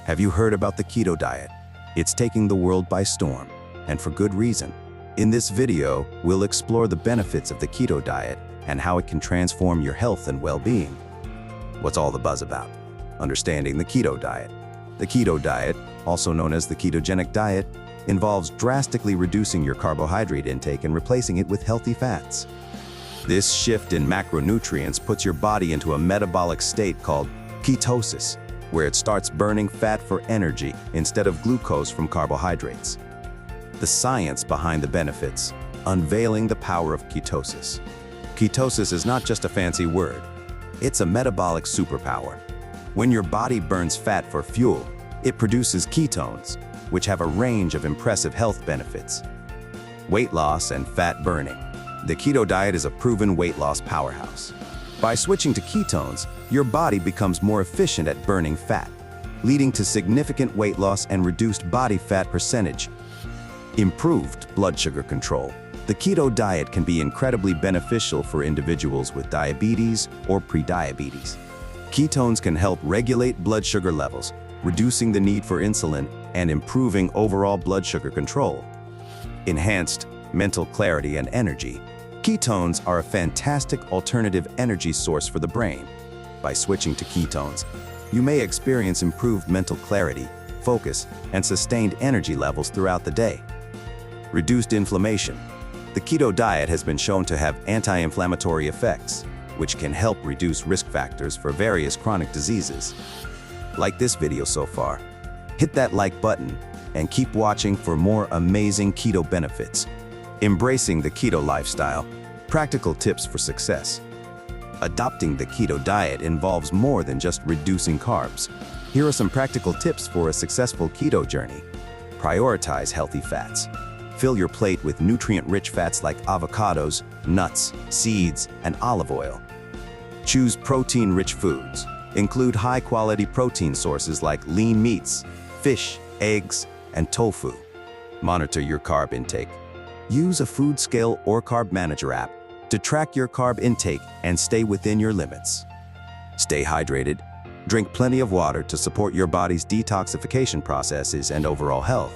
Have you heard about the keto diet? It's taking the world by storm, and for good reason. In this video, we'll explore the benefits of the keto diet and how it can transform your health and well-being. What's all the buzz about? Understanding the keto diet. The keto diet, also known as the ketogenic diet, involves drastically reducing your carbohydrate intake and replacing it with healthy fats. This shift in macronutrients puts your body into a metabolic state called ketosis, where it starts burning fat for energy instead of glucose from carbohydrates. The science behind the benefits, unveiling the power of ketosis. Ketosis is not just a fancy word. It's a metabolic superpower. When your body burns fat for fuel, it produces ketones, which have a range of impressive health benefits. Weight loss and fat burning. The keto diet is a proven weight loss powerhouse. By switching to ketones, your body becomes more efficient at burning fat, leading to significant weight loss and reduced body fat percentage. Improved blood sugar control. The keto diet can be incredibly beneficial for individuals with diabetes or prediabetes. Ketones can help regulate blood sugar levels, reducing the need for insulin and improving overall blood sugar control. Enhanced mental clarity and energy. Ketones are a fantastic alternative energy source for the brain. By switching to ketones, you may experience improved mental clarity, focus, and sustained energy levels throughout the day. Reduced inflammation. The keto diet has been shown to have anti-inflammatory effects, which can help reduce risk factors for various chronic diseases. Like this video so far, hit that like button and keep watching for more amazing keto benefits. Embracing the keto lifestyle. Practical tips for success. Adopting the keto diet involves more than just reducing carbs. Here are some practical tips for a successful keto journey. Prioritize healthy fats. Fill your plate with nutrient-rich fats like avocados, nuts, seeds, and olive oil. Choose protein-rich foods. Include high-quality protein sources like lean meats, fish, eggs, and tofu. Monitor your carb intake. Use a food scale or carb manager app to track your carb intake and stay within your limits. Stay hydrated. Drink plenty of water to support your body's detoxification processes and overall health.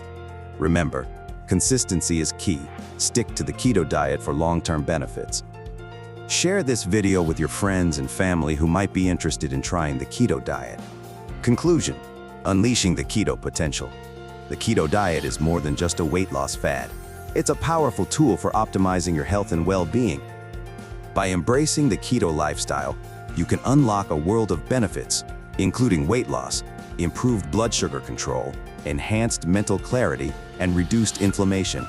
Remember, consistency is key. Stick to the keto diet for long-term benefits. Share this video with your friends and family who might be interested in trying the keto diet. Conclusion: unleashing the keto potential. The keto diet is more than just a weight loss fad. It's a powerful tool for optimizing your health and well-being. By embracing the keto lifestyle, you can unlock a world of benefits, including weight loss, improved blood sugar control, enhanced mental clarity, and reduced inflammation.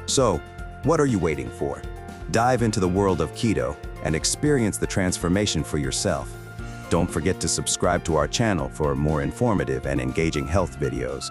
So, what are you waiting for? Dive into the world of keto and experience the transformation for yourself. Don't forget to subscribe to our channel for more informative and engaging health videos.